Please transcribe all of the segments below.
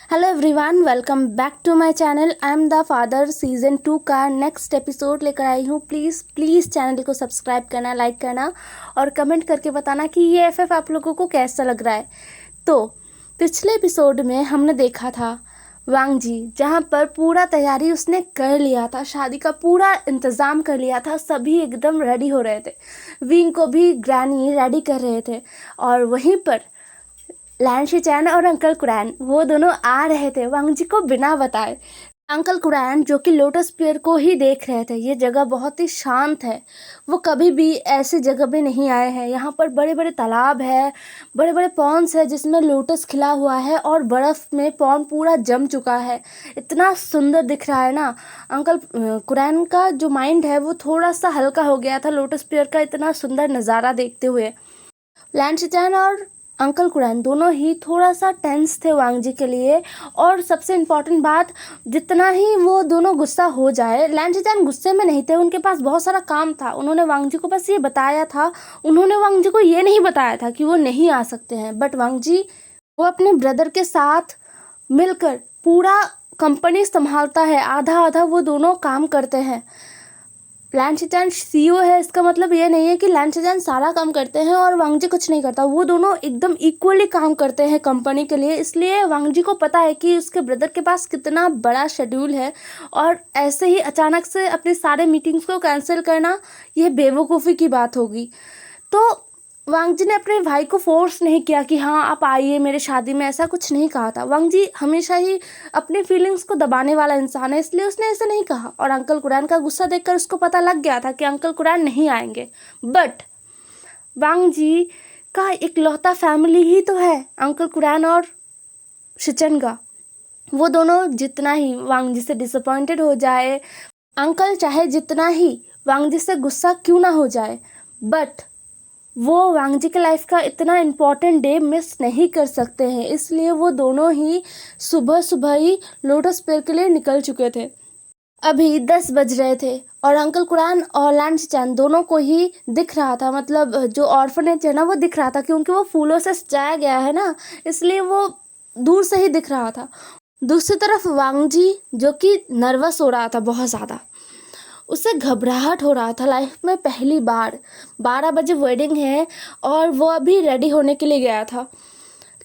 Hello everyone, welcome back to my channel. I am the father season 2 का next episode लेकर आई हूँ। Please channel को subscribe करना, लाइक करना और कमेंट करके बताना कि ये एफएफ आप लोगों को कैसा लग रहा है। तो पिछले एपिसोड में हमने देखा था वांग जी, जहाँ पर पूरा तैयारी उसने कर लिया था, शादी का पूरा इंतज़ाम कर लिया था, सभी एकदम रेडी हो रहे थे। विंग को भी ग्रैनी रेडी कर रहे थे और वहीं पर लैन शिचैन और अंकल कुरैन वो दोनों आ रहे थे वांग जी को बिना बताए। अंकल कुरैन जो कि लोटस पियर को ही देख रहे थे। ये जगह बहुत ही शांत है, वो कभी भी ऐसी जगह पे नहीं आए हैं। यहाँ पर बड़े बड़े तालाब है, बड़े बड़े पॉन्ड्स है जिसमें लोटस खिला हुआ है और बर्फ़ में पॉन्ड पूरा जम चुका है। इतना सुंदर दिख रहा है ना। अंकल कुरैन का जो माइंड है वो थोड़ा सा हल्का हो गया था लोटस पियर का इतना सुंदर नज़ारा देखते हुए। लैन शिचैन और अंकल कुरैन दोनों ही थोड़ा सा टेंस थे वांग जी के लिए। और सबसे इम्पॉर्टेंट बात, जितना ही वो दोनों गुस्सा हो जाए, लैन शिचैन गुस्से में नहीं थे, उनके पास बहुत सारा काम था। उन्होंने वांग जी को बस ये बताया था, उन्होंने वांग जी को ये नहीं बताया था कि वो नहीं आ सकते हैं। बट वांग जी वो अपने ब्रदर के साथ मिलकर पूरा कंपनी संभालता है, आधा आधा वो दोनों काम करते हैं। लैन शिचैन सीईओ है, इसका मतलब ये नहीं है कि लैन शिचैन सारा काम करते हैं और वांग जी कुछ नहीं करता। वो दोनों एकदम इक्वली काम करते हैं कंपनी के लिए। इसलिए वांग जी को पता है कि उसके ब्रदर के पास कितना बड़ा शेड्यूल है और ऐसे ही अचानक से अपने सारे मीटिंग्स को कैंसिल करना ये बेवकूफ़ी की बात होगी। तो वांग जी ने अपने भाई को फोर्स नहीं किया कि हाँ आप आइए मेरे शादी में, ऐसा कुछ नहीं कहा था। वांग जी हमेशा ही अपने फीलिंग्स को दबाने वाला इंसान है, इसलिए उसने ऐसा नहीं कहा। और अंकल कुरैन का गुस्सा देखकर उसको पता लग गया था कि अंकल कुरैन नहीं आएंगे। बट वांग जी का इकलौता फैमिली ही तो है अंकल कुरैन और शिचन का। वो दोनों जितना ही वांग जी से डिसअपॉइंटेड हो जाए, अंकल चाहे जितना ही वांग जी से गुस्सा क्यों ना हो जाए, बट वो वांग जी के लाइफ का इतना इम्पॉर्टेंट डे मिस नहीं कर सकते हैं। इसलिए वो दोनों ही सुबह सुबह ही लोटस पियर के लिए निकल चुके थे। अभी 10 बज रहे थे और अंकल कुरैन और लैन शिचैन दोनों को ही दिख रहा था, मतलब जो ऑर्फनेज है ना वो दिख रहा था, क्योंकि वो फूलों से सजाया गया है ना, इसलिए वो दूर से ही दिख रहा था। दूसरी तरफ वांग जी जो कि नर्वस हो रहा था बहुत ज़्यादा, उसे घबराहट हो रहा था। लाइफ में पहली बार 12 बजे वेडिंग है और वो अभी रेडी होने के लिए गया था,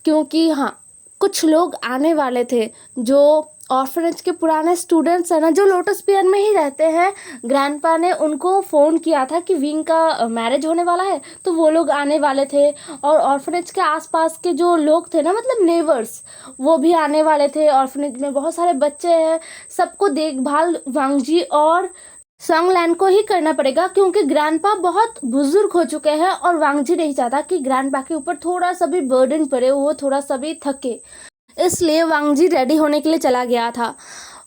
क्योंकि हाँ कुछ लोग आने वाले थे जो ऑर्फनेज के पुराने स्टूडेंट्स हैं ना, जो लोटस पियर में ही रहते हैं। ग्रैंडपा ने उनको फ़ोन किया था कि विंग का मैरिज होने वाला है, तो वो लोग आने वाले थे। और ऑर्फनेज के आसपास के जो लोग थे ना, मतलब नेबर्स, वो भी आने वाले थे। ऑर्फनेज में बहुत सारे बच्चे हैं, सबको देखभाल वांग जी और सॉन्ग लैन को ही करना पड़ेगा, क्योंकि ग्रैंडपा बहुत बुजुर्ग हो चुके हैं और वांग जी नहीं चाहता कि ग्रैंडपा के ऊपर थोड़ा सा भी बर्डन पड़े, वो थोड़ा सा भी थके। इसलिए वांग जी रेडी होने के लिए चला गया था।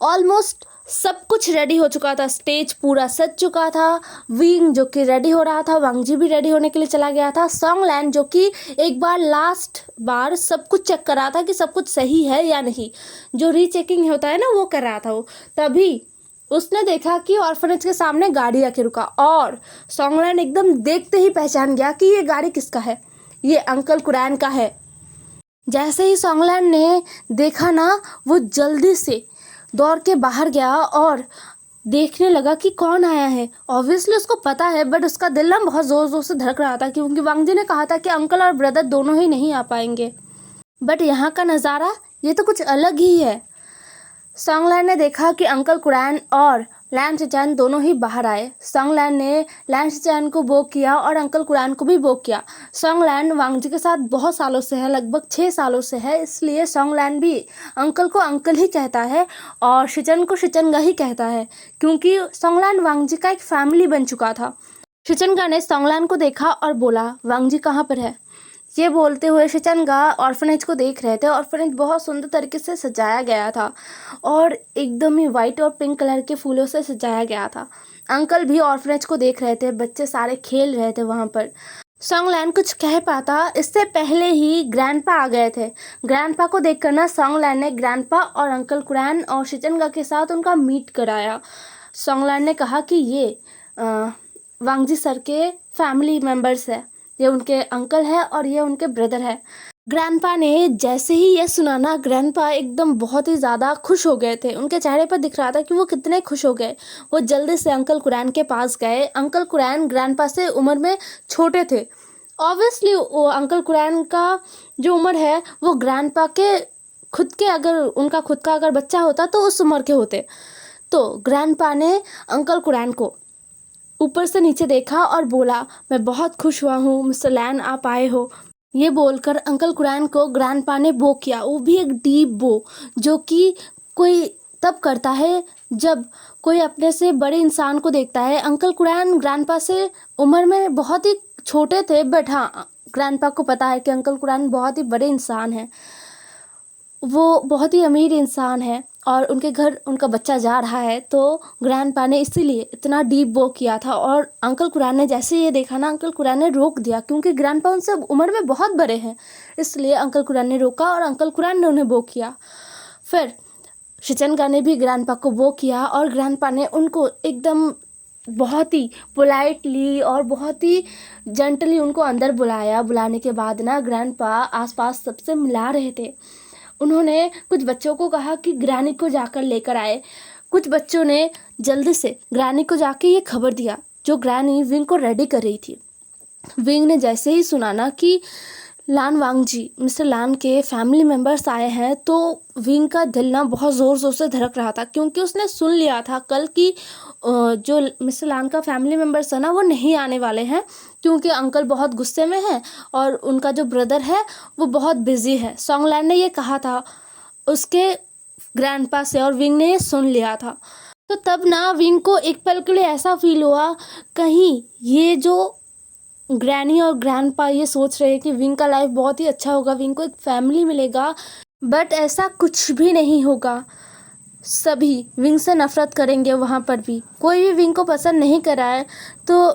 ऑलमोस्ट सब कुछ रेडी हो चुका था, स्टेज पूरा सज चुका था। विंग जो कि रेडी हो रहा था, वांग जी भी रेडी होने के लिए चला गया था। सॉन्ग लैन जो कि एक बार लास्ट बार सब कुछ चेक कर रहा था कि सब कुछ सही है या नहीं, जो रीचेकिंग होता है ना वो कर रहा था वो। तभी उसने देखा कि ऑर्फनेज के सामने गाड़ी आके रुका और सॉन्ग लैन एकदम देखते ही पहचान गया कि ये गाड़ी किसका है, ये अंकल कुरैन का है। जैसे ही सॉन्ग लैन ने देखा ना, वो जल्दी से दौड़ के बाहर गया और देखने लगा कि कौन आया है। ऑब्वियसली उसको पता है, बट उसका दिल ना बहुत ज़ोर ज़ोर से धड़क रहा था, क्योंकि वांग जी ने कहा था कि अंकल और ब्रदर दोनों ही नहीं आ पाएंगे। बट यहाँ का नज़ारा ये तो कुछ अलग ही है। सॉन्ग लैन ने देखा कि अंकल कुरैन और लैन शिचैन दोनों ही बाहर आए। सॉन्ग लैन ने लैन शिचैन को वो किया और अंकल कुरैन को भी वो किया। सॉन्ग लैन वांग जी के साथ बहुत सालों से है, लगभग 6 सालों से है, इसलिए सॉन्ग लैन भी अंकल को अंकल ही कहता है और शिचन को शिचनगा ही कहता है, क्योंकि सॉन्ग लैन वांग जी का एक फैमिली बन चुका था। शिचनगा ने सॉन्ग लैन को देखा और बोला, वांग जी कहाँ पर है? ये बोलते हुए शिचनगा ऑर्फनेज को देख रहे थे। ऑर्फनेज बहुत सुंदर तरीके से सजाया गया था और एकदम ही वाइट और पिंक कलर के फूलों से सजाया गया था। अंकल भी ऑर्फनेज को देख रहे थे, बच्चे सारे खेल रहे थे वहाँ पर। सॉन्ग लैन कुछ कह पाता इससे पहले ही ग्रैंडपा आ गए थे। ग्रैंडपा को देखकर ना सॉन्ग लैन ने ग्रैंडपा और अंकल कुरैन और शिचनगा के साथ उनका मीट कराया। सॉन्ग लैन ने कहा कि ये वांग जी सर के फैमिली मेम्बर्स है, ये उनके अंकल है और ये उनके ब्रदर है। ग्रैंडपा ने जैसे ही ये सुना ना, ग्रैंडपा एकदम बहुत ही ज़्यादा खुश हो गए थे। उनके चेहरे पर दिख रहा था कि वो कितने खुश हो गए। वो जल्दी से अंकल कुरैन के पास गए। अंकल कुरैन ग्रैंडपा से उम्र में छोटे थे। ऑब्वियसली वो अंकल कुरैन का जो उम्र है वो ग्रैंडपा के खुद के, अगर उनका खुद का अगर बच्चा होता तो उस उम्र के होते। तो ग्रैंडपा ने अंकल कुरैन को ऊपर से नीचे देखा और बोला, मैं बहुत खुश हुआ हूँ मिस्टर लैन, आप आए हो। ये बोलकर अंकल कुरैन को ग्रैंडपा ने बो किया, वो भी एक डीप बो, जो कि कोई तब करता है जब कोई अपने से बड़े इंसान को देखता है। अंकल कुरैन ग्रैंडपा से उम्र में बहुत ही छोटे थे, बट हाँ, ग्रैंडपा को पता है कि अंकल कुरैन बहुत ही बड़े इंसान हैं, वो बहुत ही अमीर इंसान है और उनके घर उनका बच्चा जा रहा है। तो ग्रैंडपा ने इसीलिए इतना डीप वो किया था। और अंकल कुरैन ने जैसे ये देखा ना, अंकल कुरैन ने रोक दिया, क्योंकि ग्रैंडपा उनसे उम्र में बहुत बड़े हैं, इसलिए अंकल कुरैन ने रोका और अंकल कुरैन ने उन्हें वो किया। फिर शिचनगा ने भी ग्रैंडपा को वो किया और ग्रैंडपा ने उनको एकदम बहुत ही पोलाइटली और बहुत ही जेंटली उनको अंदर बुलाया। बुलाने के बाद ना ग्रैंडपा आसपास सबसे मिला रहे थे। उन्होंने कुछ बच्चों को कहा कि ग्रैनी को जाकर लेकर आए। कुछ बच्चों ने जल्दी से ग्रैनी को जाके ये खबर दिया, जो ग्रैनी विंग को रेडी कर रही थी। विंग ने जैसे ही सुना ना कि लान वांगजी, मिस्टर लान के फैमिली मेम्बर्स आए हैं, तो विंग का दिल ना बहुत ज़ोर ज़ोर से धड़क रहा था, क्योंकि उसने सुन लिया था कल की जो मिस्टर लान का फैमिली मेम्बर्स है ना, वो नहीं आने वाले हैं, क्योंकि अंकल बहुत गुस्से में हैं और उनका जो ब्रदर है वो बहुत बिजी है। सॉन्गलैंड ने ये कहा था उसके ग्रैंडपा से, और विंग ने ये सुन लिया था। तो तब ना विंग को एक पल के लिए ऐसा फील हुआ, कहीं ये जो ग्रैनी और ग्रैंडपा ये सोच रहे हैं कि विंग का लाइफ बहुत ही अच्छा होगा, विंग को एक फैमिली मिलेगा, बट ऐसा कुछ भी नहीं होगा। सभी विंग से नफरत करेंगे। वहाँ पर भी कोई भी विंग को पसंद नहीं कर रहा है, तो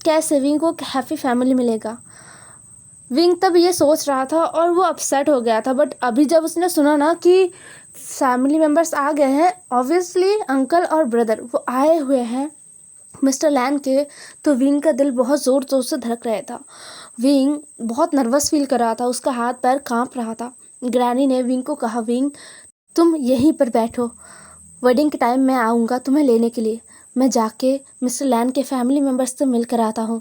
कैसे विंग को एक हैप्पी फैमिली मिलेगा। विंग तब ये सोच रहा था और वो अपसेट हो गया था। बट अभी जब उसने सुना ना कि फैमिली मेम्बर्स आ गए हैं, ऑब्वियसली अंकल और ब्रदर वो आए हुए हैं मिस्टर लैन के, तो विंग का दिल बहुत ज़ोर ज़ोर से धड़क रहा था। विंग बहुत नर्वस फील कर रहा था, उसका हाथ पैर कांप रहा था। ग्रैनी ने विंग को कहा, विंग तुम यहीं पर बैठो, वेडिंग के टाइम मैं आऊँगा तुम्हें लेने के लिए, मैं जाके मिस्टर लैन के फैमिली मेम्बर्स से मिल कर आता हूँ।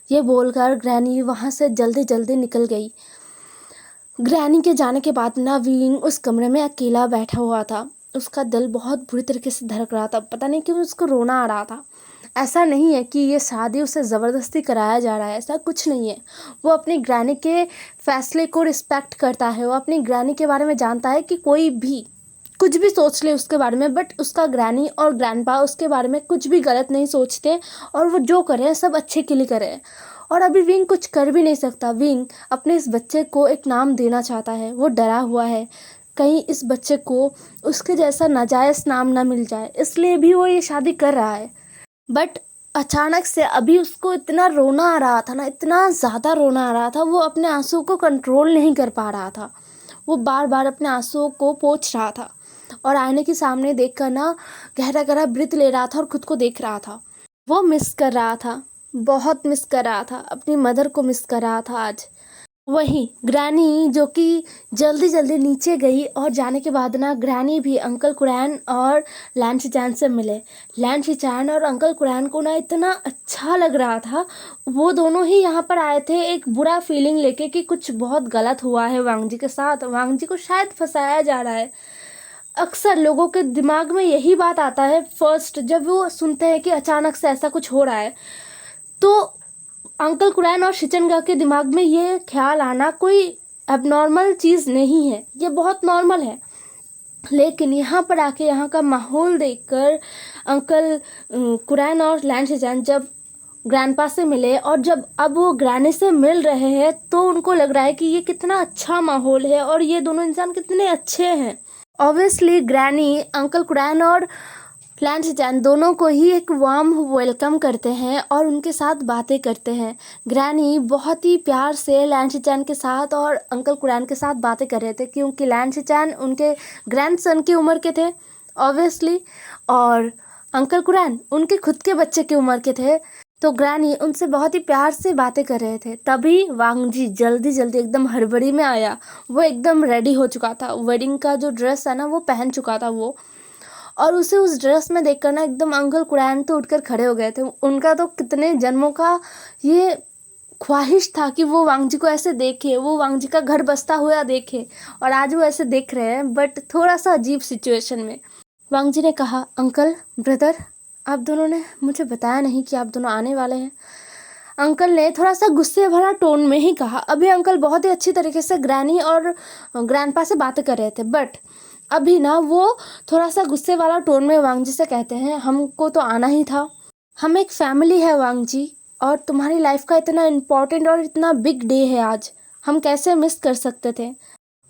ये बोलकर ग्रैनी वहाँ से जल्दी जल्दी निकल गई। ग्रैनी के जाने के बाद ना विंग उस कमरे में अकेला बैठा हुआ था। उसका दिल बहुत बुरी तरीके से धड़क रहा था, पता नहीं क्यों उसको रोना आ रहा था। ऐसा नहीं है कि ये शादी उसे ज़बरदस्ती कराया जा रहा है, ऐसा कुछ नहीं है। वो अपनी ग्रैनी के फैसले को रिस्पेक्ट करता है, वो अपनी ग्रैनी के बारे में जानता है कि कोई भी कुछ भी सोच ले उसके बारे में, बट उसका ग्रैनी और ग्रैंडपा उसके बारे में कुछ भी गलत नहीं सोचते, और वो जो करें सब अच्छे के लिए करें। और अभी विंग कुछ कर भी नहीं सकता। विंग अपने इस बच्चे को एक नाम देना चाहता है, वो डरा हुआ है कहीं इस बच्चे को उसके जैसा नाजायज़ नाम ना मिल जाए, इसलिए भी वो ये शादी कर रहा है। बट अचानक से अभी उसको इतना रोना आ रहा था ना, इतना ज़्यादा रोना आ रहा था, वो अपने आंसू को कंट्रोल नहीं कर पा रहा था। वो बार बार अपने आंसुओं को पोंछ रहा था और आईने के सामने देखकर ना गहरा गहरा ब्रीथ ले रहा था और खुद को देख रहा था। वो मिस कर रहा था, बहुत मिस कर रहा था, अपनी मदर को मिस कर रहा था आज। वहीं ग्रैनी जो कि जल्दी जल्दी नीचे गई, और जाने के बाद ना ग्रैनी भी अंकल कुरैन और लैन शिचैन से मिले। लैन शिचैन और अंकल कुरैन को ना इतना अच्छा लग रहा था। वो दोनों ही यहाँ पर आए थे एक बुरा फीलिंग लेके कि कुछ बहुत गलत हुआ है वांगजी के साथ, वांगजी को शायद फंसाया जा रहा है। अक्सर लोगों के दिमाग में यही बात आता है फर्स्ट, जब वो सुनते हैं कि अचानक से ऐसा कुछ हो रहा है। तो अंकल कुरैन और शिचनगा के दिमाग में ये ख्याल आना कोई एबनॉर्मल चीज़ नहीं है, ये बहुत नॉर्मल है। लेकिन यहाँ पर आके यहाँ का माहौल देखकर अंकल कुरैन और लैन शिचैन जब ग्रैंडपा से मिले, और जब अब वो ग्रैनी से मिल रहे हैं, तो उनको लग रहा है कि ये कितना अच्छा माहौल है और ये दोनों इंसान कितने अच्छे हैं। ऑब्वियसली ग्रैनी अंकल कुरैन और लैन शिचैन दोनों को ही एक वार्म वेलकम करते हैं और उनके साथ बातें करते हैं। ग्रैनी बहुत ही प्यार से लैन शिचैन के साथ और अंकल कुरैन के साथ बातें कर रहे थे, क्योंकि लैन शिचैन उनके ग्रैंडसन की उम्र के थे ऑब्वियसली, और अंकल कुरैन उनके खुद के बच्चे की उम्र के थे। तो ग्रैनी उनसे बहुत ही प्यार से बातें कर रहे थे। तभी वांगजी जल्दी जल्दी एकदम हड़बड़ी में आया। वो एकदम रेडी हो चुका था, वेडिंग का जो ड्रेस है ना वो पहन चुका था वो। और उसे उस ड्रेस में देखकर ना एकदम अंकल कुरैन तो उठकर खड़े हो गए थे। उनका तो कितने जन्मों का ये ख्वाहिश था कि वो वांगजी को ऐसे देखे, वो वांगजी का घर बसता हुआ देखे, और आज वो ऐसे देख रहे हैं, बट थोड़ा सा अजीब सिचुएशन में। वांगजी ने कहा, अंकल, ब्रदर, आप दोनों ने मुझे बताया नहीं कि आप दोनों आने वाले हैं। अंकल ने थोड़ा सा गुस्से भरा टोन में ही कहा। अभी अंकल बहुत ही अच्छी तरीके से ग्रैनी और ग्रैंडपा से बातें कर रहे थे, बट अभी ना वो थोड़ा सा गुस्से वाला टोन में वांगजी से कहते हैं, हमको तो आना ही था। हम एक फैमिली है वांगजी, और तुम्हारी लाइफ का इतना इम्पोर्टेंट और इतना बिग डे है आज, हम कैसे मिस कर सकते थे।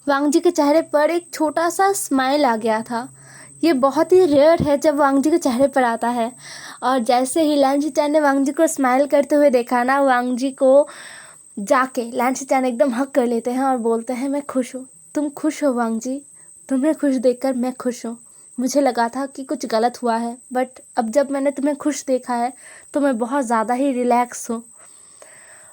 वांगजी के चेहरे पर एक छोटा सा स्माइल आ गया था। ये बहुत ही रेयर है जब वांगजी के चेहरे पर आता है। और जैसे ही लैंशिचान ने वांगजी को स्माइल करते हुए देखा ना, वांगजी को जाके लैंशिचान एकदम हक कर लेते हैं और बोलते हैं, मैं खुश हूँ। तुम खुश हो वांगजी? तुम्हें खुश देखकर मैं खुश हूँ। मुझे लगा था कि कुछ गलत हुआ है, बट अब जब मैंने तुम्हें खुश देखा है तो मैं बहुत ज़्यादा ही रिलैक्स हूँ।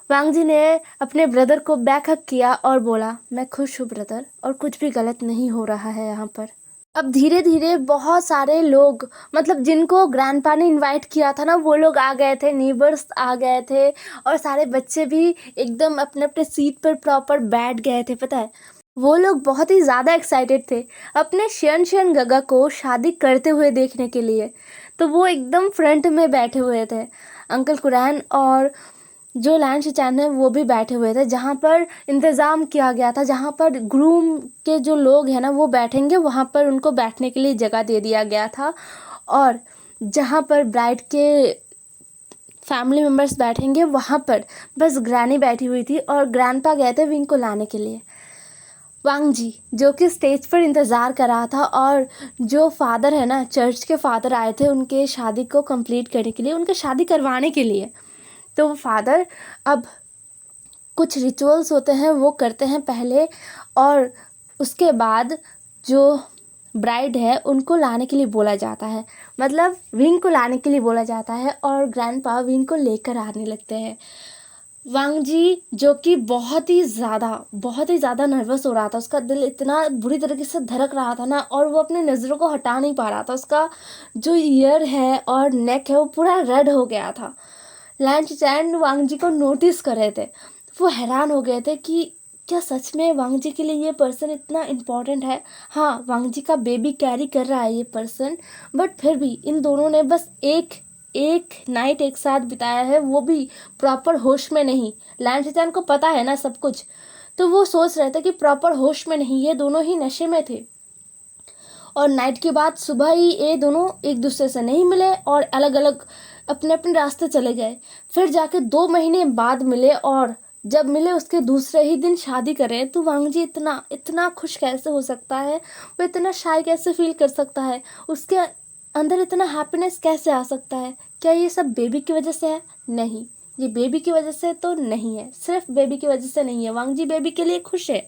वांगजी ने अपने ब्रदर को बैक हक किया और बोला, मैं खुश हूँ ब्रदर, और कुछ भी गलत नहीं हो रहा है यहाँ पर। अब धीरे धीरे बहुत सारे लोग, मतलब जिनको ग्रैंडपा ने इनवाइट किया था ना, वो लोग आ गए थे, नीबर्स आ गए थे, और सारे बच्चे भी एकदम अपने अपने सीट पर प्रॉपर बैठ गए थे। पता है, वो लोग बहुत ही ज़्यादा एक्साइटेड थे अपने शियन शियन गगा को शादी करते हुए देखने के लिए। तो वो एकदम फ्रंट में बैठे हुए थे। अंकल कुरैन और जो लैंशिचान है वो भी बैठे हुए थे, जहाँ पर इंतज़ाम किया गया था, जहाँ पर ग्रूम के जो लोग हैं ना वो बैठेंगे, वहाँ पर उनको बैठने के लिए जगह दे दिया गया था। और जहाँ पर ब्राइड के फैमिली मेम्बर्स बैठेंगे वहाँ पर बस ग्रैनी बैठी हुई थी, और ग्रैंडपा गए थे विंग को लाने के लिए। वांगजी जो कि स्टेज पर इंतज़ार कर रहा था, और जो फादर है ना, चर्च के फादर आए थे उनके शादी को कंप्लीट करने के लिए, उनके शादी करवाने के लिए। तो वो फादर अब कुछ रिचुअल्स होते हैं वो करते हैं पहले, और उसके बाद जो ब्राइड है उनको लाने के लिए बोला जाता है, मतलब विंग को लाने के लिए बोला जाता है, और ग्रैंडपा विंग को लेकर आने लगते हैं। वांगजी जो कि बहुत ही ज़्यादा नर्वस हो रहा था, उसका दिल इतना बुरी तरीके से धड़क रहा था ना, और वो अपनी नज़रों को हटा नहीं पा रहा था। उसका जो ईयर है और नेक है वो पूरा रेड हो गया था। लैंशिचान वांगजी को नोटिस कर रहे थे। वो हैरान हो गए थे कि क्या सच में वांगजी के लिए ये पर्सन इतना इम्पोर्टेंट है। हाँ, वांगजी का बेबी कैरी कर रहा है ये पर्सन, बट फिर भी इन दोनों ने बस एक नाइट एक साथ बिताया है, वो भी प्रॉपर होश में नहीं। लैंशिचान को पता है ना सब कुछ, तो वो सोच रहे थे कि प्रॉपर होश में नहीं, ये दोनों ही नशे में थे। और नाइट के बाद सुबह ही ये दोनों एक दूसरे से नहीं मिले और अलग अलग अपने अपने रास्ते चले गए। फिर जाके 2 महीने बाद मिले, और जब मिले उसके दूसरे ही दिन शादी करें। तो वांगजी इतना खुश कैसे हो सकता है, वो इतना शाय कैसे फील कर सकता है, उसके अंदर इतना हैप्पीनेस कैसे आ सकता है। क्या ये सब बेबी की वजह से है? नहीं, ये बेबी की वजह से तो नहीं है, सिर्फ बेबी की वजह से नहीं है। वांगजी बेबी के लिए खुश है,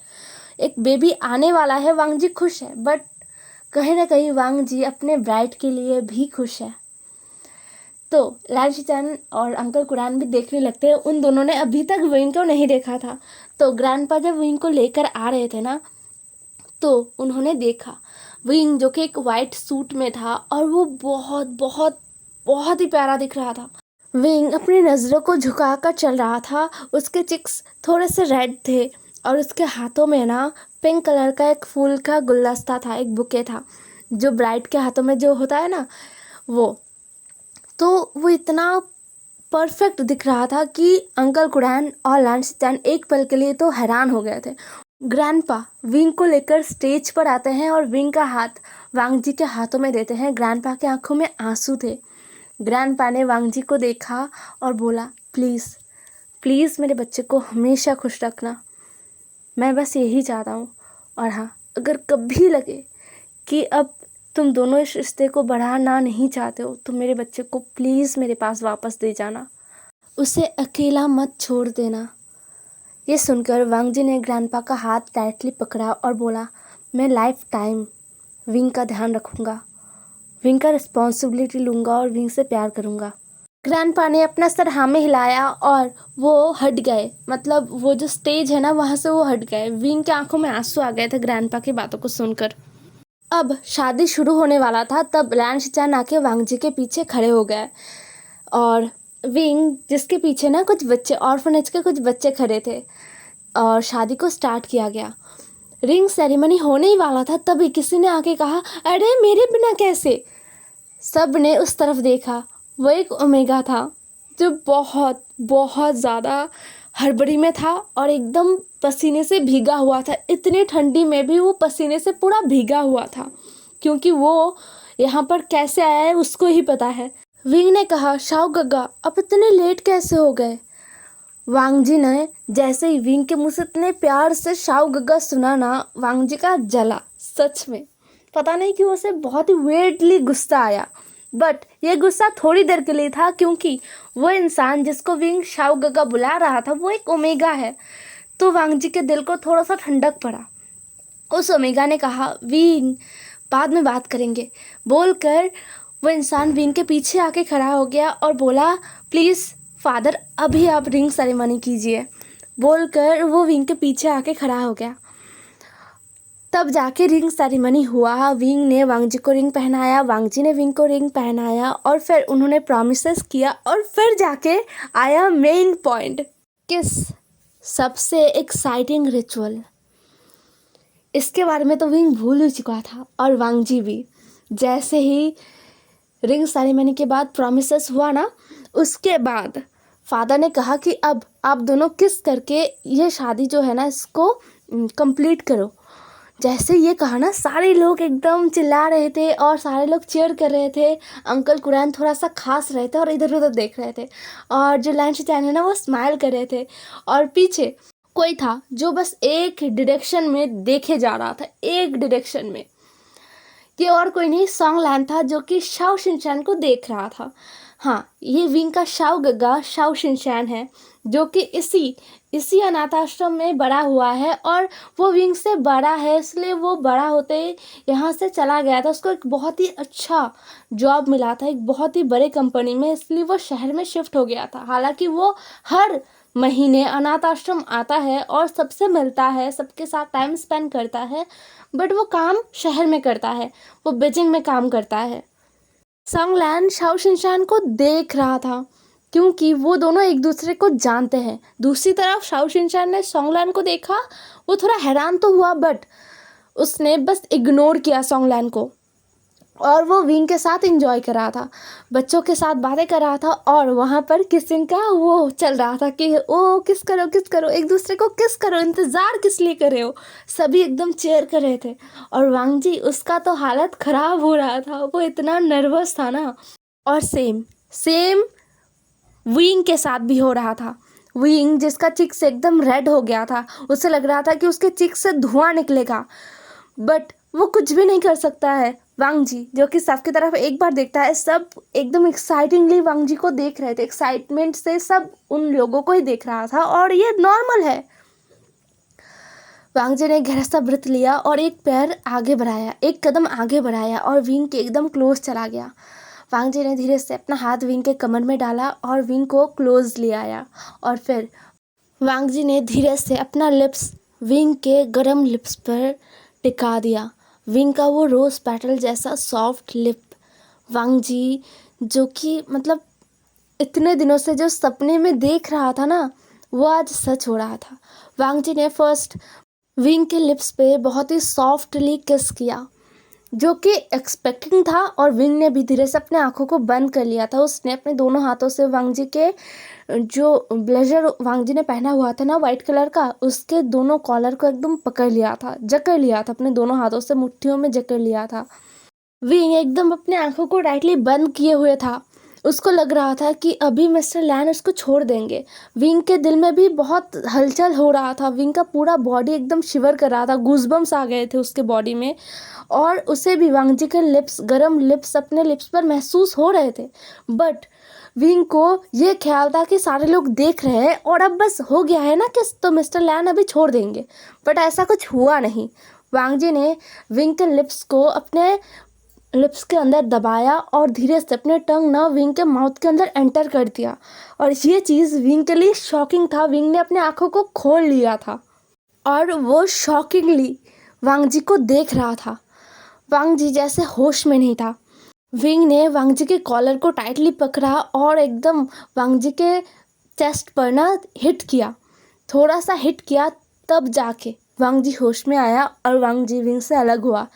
एक बेबी आने वाला है, वांगजी खुश है, बट कहीं ना कहीं वांगजी अपने ब्राइड के लिए भी खुश है। तो लैंशिचान और अंकल कुरैन भी देखने लगते हैं। उन दोनों ने अभी तक विंग को नहीं देखा था। तो ग्रैंडपा जब विंग को लेकर आ रहे थे ना, तो उन्होंने देखा विंग जो कि एक वाइट सूट में था, और वो बहुत बहुत बहुत ही प्यारा दिख रहा था। विंग अपनी नज़रों को झुकाकर चल रहा था, उसके चिक्स थोड़े से रेड थे, और उसके हाथों में ना पिंक कलर का एक फूल का गुलदस्ता था, एक बुके था, जो ब्राइड के हाथों में जो होता है ना वो। तो वो इतना परफेक्ट दिख रहा था कि अंकल कुरैन और लैंशिचान एक पल के लिए तो हैरान हो गए थे। ग्रैंडपा विंग को लेकर स्टेज पर आते हैं और विंग का हाथ वांगजी के हाथों में देते हैं। ग्रैंडपा के आंखों में आंसू थे। ग्रैंडपा ने वांगजी को देखा और बोला, प्लीज़ प्लीज़ मेरे बच्चे को हमेशा खुश रखना, मैं बस यही चाहता हूँ। और हाँ, अगर कभी लगे कि अब तुम दोनों इस रिश्ते को बढ़ाना नहीं चाहते हो, तो मेरे बच्चे को प्लीज़ मेरे पास वापस दे जाना, उसे अकेला मत छोड़ देना। ये सुनकर वांगजी ने ग्रैंडपा का हाथ टाइटली पकड़ा और बोला, मैं लाइफ टाइम विंग का ध्यान रखूँगा, विंग का रिस्पॉन्सिबिलिटी लूँगा और विंग से प्यार करूँगा। ग्रैंडपा ने अपना सर हाँ में हिलाया और वो हट गए, मतलब वो जो स्टेज है ना वहाँ से वो हट गए। विंग की आंखों में आंसू आ गए थे ग्रैंडपा की बातों को सुनकर। अब शादी शुरू होने वाला था, तब लैन शिचान आके वांग जी के पीछे खड़े हो गए और विंग जिसके पीछे ना कुछ बच्चे, ऑर्फनेज के कुछ बच्चे खड़े थे और शादी को स्टार्ट किया गया। रिंग सेरेमनी होने ही वाला था, तभी किसी ने आके कहा, अरे मेरे बिना कैसे। सब ने उस तरफ देखा, वो एक ओमेगा था जो बहुत बहुत ज़्यादा हड़बड़ी में था और एकदम पसीने से भीगा हुआ था। इतनी ठंडी में भी वो पसीने से पूरा भीगा हुआ था, क्योंकि वो यहाँ पर कैसे आया है उसको ही पता है। विंग ने कहा, शाओ गग्गा आप इतने लेट कैसे हो गए। वांग जी ने जैसे ही विंग के मुंह से इतने प्यार से शाओ गग्गा सुना ना, वांग जी का जला। सच में पता नहीं क्यों उसे बहुत ही वेटली गुस्सा आया, बट ये गुस्सा थोड़ी देर के लिए था, क्योंकि वो इंसान जिसको विंग शाओ गग्गा बुला रहा था वो एक ओमेगा है। तो वांग जी के दिल को थोड़ा सा ठंडक पड़ा। उस ओमेगा ने कहा, विंग बाद में बात करेंगे बोलकर वो इंसान विंग के पीछे आके खड़ा हो गया और बोला, प्लीज़ फादर अभी आप रिंग सेरेमनी कीजिए बोलकर वो विंग के पीछे आके खड़ा हो गया। तब जाके रिंग सेरेमनी हुआ। विंग ने वांग जी को रिंग पहनाया, वांग जी ने विंग को रिंग पहनाया और फिर उन्होंने प्रॉमिसेस किया और फिर जाके आया मेन पॉइंट, किस, सबसे एक्साइटिंग रिचुअल। इसके बारे में तो विंग भूल ही चुका था और वांग जी भी। जैसे ही रिंग सेरेमनी के बाद प्रॉमिसेस हुआ ना, उसके बाद फादर ने कहा कि अब आप दोनों किस करके ये शादी जो है ना इसको कंप्लीट करो। जैसे ये कहा ना, सारे लोग एकदम चिल्ला रहे थे और सारे लोग चीयर कर रहे थे। अंकल कुरैन थोड़ा सा खास रहे थे और इधर उधर देख रहे थे, और जो लैन शिचान है ना वो स्माइल कर रहे थे। और पीछे कोई था जो बस एक डायरेक्शन में देखे जा रहा था, एक डायरेक्शन में, कि और कोई नहीं, सॉन्ग लैन था जो कि शाओ शिनचैन को देख रहा था। हाँ, ये विंग का शाओ गग्गा शाओ शिनचैन है, जो कि इसी अनाथ आश्रम में बड़ा हुआ है और वो विंग से बड़ा है, इसलिए वो बड़ा होते ही यहाँ से चला गया था। उसको एक बहुत ही अच्छा जॉब मिला था एक बहुत ही बड़े कंपनी में, इसलिए वो शहर में शिफ्ट हो गया था। हालांकि वो हर महीने अनाथ आश्रम आता है और सबसे मिलता है, सबके साथ टाइम स्पेंड करता है, बट वो काम शहर में करता है, वो बीजिंग में काम करता है। सॉन्ग लैन शाओ शिनचैन को देख रहा था, क्योंकि वो दोनों एक दूसरे को जानते हैं। दूसरी तरफ शाओ शिनचैन ने सॉन्ग लैन को देखा, वो थोड़ा हैरान तो हुआ, बट उसने बस इग्नोर किया सॉन्ग लैन को, और वो विंग के साथ एंजॉय कर रहा था, बच्चों के साथ बातें कर रहा था, और वहाँ पर किसिंग का वो चल रहा था कि ओ किस करो, एक दूसरे को किस करो, इंतज़ार किस लिए कर रहे हो। सभी एकदम चेयर कर रहे थे और वांग जी उसका तो हालत ख़राब हो रहा था, वो इतना नर्वस था ना। और सेम विंग के साथ भी हो रहा था। विंग जिसका चिक्स एकदम रेड हो गया था, उसे लग रहा था कि उसके चिक्स से धुआं निकलेगा, बट वो कुछ भी नहीं कर सकता है। वांग जी जो कि सबकी तरफ एक बार देखता है, सब एकदम एक्साइटिंगली वांग जी को देख रहे थे, एक्साइटमेंट से सब उन लोगों को ही देख रहा था, और ये नॉर्मल है। वांग जी ने गहरा सा ब्रेथ लिया और एक पैर आगे बढ़ाया, एक कदम आगे बढ़ाया और विंग के एकदम क्लोज चला गया। वांग जी ने धीरे से अपना हाथ विंग के कमर में डाला और विंग को क्लोज ले आया, और फिर वांग जी ने धीरे से अपना लिप्स विंग के गर्म लिप्स पर टिका दिया। विंग का वो रोज़ पेटल जैसा सॉफ्ट लिप, वांग जी जो कि मतलब इतने दिनों से जो सपने में देख रहा था ना, वो आज सच हो रहा था। वांग जी ने फर्स्ट विंग के लिप्स पे बहुत ही सॉफ्टली किस किया, जो कि एक्सपेक्टिंग था, और विंग ने भी धीरे से अपने आँखों को बंद कर लिया था। उसने अपने दोनों हाथों से वांग जी के जो ब्लेजर वांग जी ने पहना हुआ था ना वाइट कलर का, उसके दोनों कॉलर को एकदम पकड़ लिया था, जकड़ लिया था, अपने दोनों हाथों से मुट्ठियों में जकड़ लिया था। विंग एकदम अपने आँखों को टाइटली बंद किए हुए था। उसको लग रहा था कि अभी मिस्टर लैन उसको छोड़ देंगे। विंग के दिल में भी बहुत हलचल हो रहा था, विंग का पूरा बॉडी एकदम शिवर कर रहा था, गूज़बम्स आ गए थे उसके बॉडी में, और उसे भी वांग जी के लिप्स, गरम लिप्स अपने लिप्स पर महसूस हो रहे थे। बट विंग को ये ख्याल था कि सारे लोग देख रहे हैं और अब बस हो गया है ना किस, तो मिस्टर लैन अभी छोड़ देंगे, बट ऐसा कुछ हुआ नहीं। वांग जी ने विंग के लिप्स को अपने लिप्स के अंदर दबाया और धीरे से अपने टंग ना विंग के माउथ के अंदर एंटर कर दिया। और ये चीज़ विंग के लिए शॉकिंग था। विंग ने अपने आँखों को खोल लिया था और वो शॉकिंगली वांग जी को देख रहा था। वांग जी जैसे होश में नहीं था। विंग ने वांग जी के कॉलर को टाइटली पकड़ा और एकदम वांग जी के चेस्ट पर ना हिट किया, थोड़ा सा हिट किया, तब जाके वांग जी होश में आया और वांग जी विंग से अलग हुआ।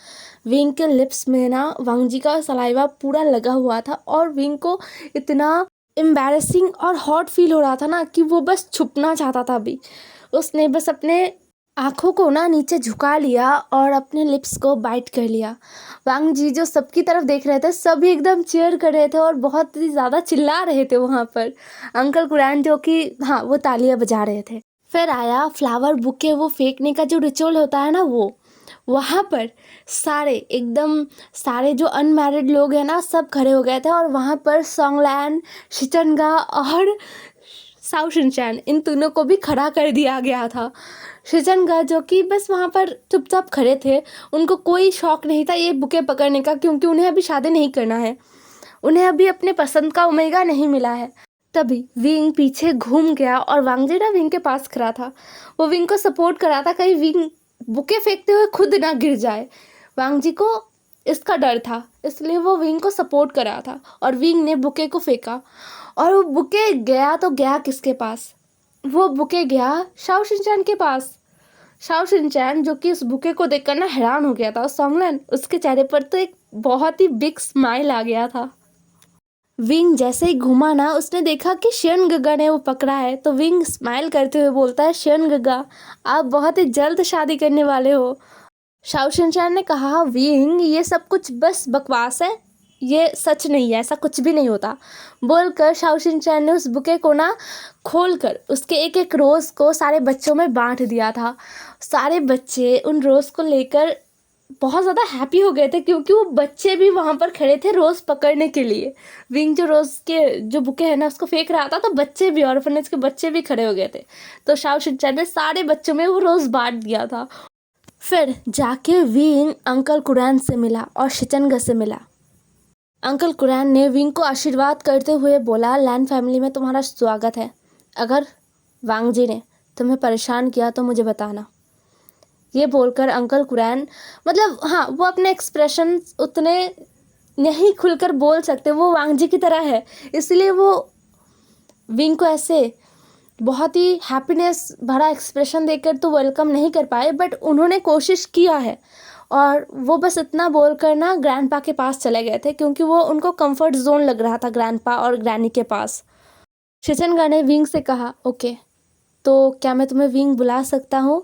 विंग के लिप्स में ना वांग जी का सलाइवा पूरा लगा हुआ था और विंग को इतना एम्बैरेसिंग और हॉट फील हो रहा था ना कि वो बस छुपना चाहता था। अभी उसने बस अपने आँखों को ना नीचे झुका लिया और अपने लिप्स को बाइट कर लिया। वांग जी जो सबकी तरफ देख रहे थे, सभी एकदम चीयर कर रहे थे और बहुत ही ज़्यादा चिल्ला रहे थे वहाँ पर। अंकल कुरैन जो कि हाँ वो तालियां बजा रहे थे। फिर आया फ्लावर बुके वो फेंकने का जो रिचुअल होता है ना, वो वहाँ पर सारे जो अनमैरिड लोग हैं ना सब खड़े हो गए थे और वहाँ पर सॉन्गलैन, शिचनगा और साओ शिनचैन इन तीनों को भी खड़ा कर दिया गया था। शिचनगा जो कि बस वहाँ पर चुपचाप खड़े थे, उनको कोई शौक नहीं था ये बुके पकड़ने का, क्योंकि उन्हें अभी शादी नहीं करना है, उन्हें अभी अपने पसंद का ओमेगा नहीं मिला है। तभी विंग पीछे घूम गया और वांग जी ना विंग के पास खड़ा था। वो विंग को सपोर्ट कर रहा था कहीं विंग बुके फेंकते हुए खुद ना गिर जाए। वांग जी को इसका डर था, इसलिए वो विंग को सपोर्ट कर रहा था और विंग ने बुके को फेंका और वो बुके गया तो गया किसके पास? वो बुके गया शाओ शिनचैन के पास। शाओ शिनचैन जो कि उस बुके को देखकर ना हैरान हो गया था। सॉन्गलैन उसके चेहरे पर तो एक बहुत ही बिग स्माइल आ गया था। विंग जैसे ही घूमा ना उसने देखा कि शियन गगा ने वो पकड़ा है, तो विंग स्माइल करते हुए बोलता है, शियन गगा आप बहुत ही जल्द शादी करने वाले हो। शाओ शिनचैन ने कहा, विंग ये सब कुछ बस बकवास है, ये सच नहीं है, ऐसा कुछ भी नहीं होता। बोलकर शाओ शिनचैन ने उस बुके को ना खोलकर उसके एक एक रोज़ को सारे बच्चों में बांट दिया था। सारे बच्चे उन रोज़ को लेकर बहुत ज़्यादा हैप्पी हो गए थे, क्योंकि वो बच्चे भी वहाँ पर खड़े थे रोज़ पकड़ने के लिए। विंग जो रोज़ के जो बुके है ना उसको फेंक रहा था, तो बच्चे भी, ऑर्फनेज के बच्चे भी खड़े हो गए थे। तो शाओ शिनचैन ने सारे बच्चों में वो रोज़ बांट दिया था। फिर जाके विंग अंकल कुरैन से मिला और शिचनगा से मिला। अंकल कुरैन ने विंग को आशीर्वाद करते हुए बोला, लैन फैमिली में तुम्हारा स्वागत है। अगर वांग जी ने तुम्हें परेशान किया तो मुझे बताना। ये बोलकर अंकल कुरैन, मतलब हाँ वो अपने एक्सप्रेशन उतने नहीं खुलकर बोल सकते, वो वांग जी की तरह है, इसलिए वो विंग को ऐसे बहुत ही हैप्पीनेस भरा एक्सप्रेशन देकर तो वेलकम नहीं कर पाए, बट उन्होंने कोशिश किया है। और वो बस इतना बोलकर ना ग्रैंडपा के पास चले गए थे, क्योंकि वो उनको कंफर्ट जोन लग रहा था ग्रैंडपा और ग्रैनी के पास। शिचनगा ने विंग से कहा, ओके तो क्या मैं तुम्हें विंग बुला सकता हूँ?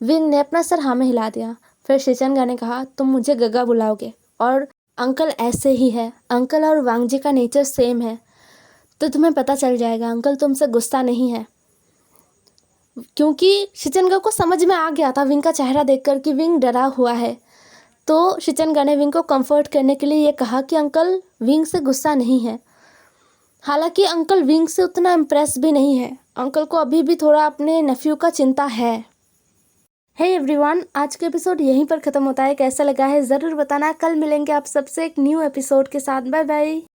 विंग ने अपना सर हाँ में हिला दिया। फिर शिचनगा ने कहा, तुम मुझे गगा बुलाओगे? और अंकल ऐसे ही है, अंकल और वांग जी का नेचर सेम है, तो तुम्हें पता चल जाएगा अंकल तुमसे गुस्सा नहीं है। क्योंकि शिचनगा को समझ में आ गया था विंग का चेहरा देखकर कि विंग डरा हुआ है। तो शिचनगा ने विंग को कंफर्ट करने के लिए ये कहा कि अंकल विंग से गुस्सा नहीं है। हालांकि अंकल विंग से उतना इम्प्रेस भी नहीं है, अंकल को अभी भी थोड़ा अपने नेफ्यू का चिंता है। हे एवरीवन, आज का एपिसोड यहीं पर ख़त्म होता है। कैसा लगा है ज़रूर बताना। कल मिलेंगे आप सबसे एक न्यू एपिसोड के साथ। Bye bye.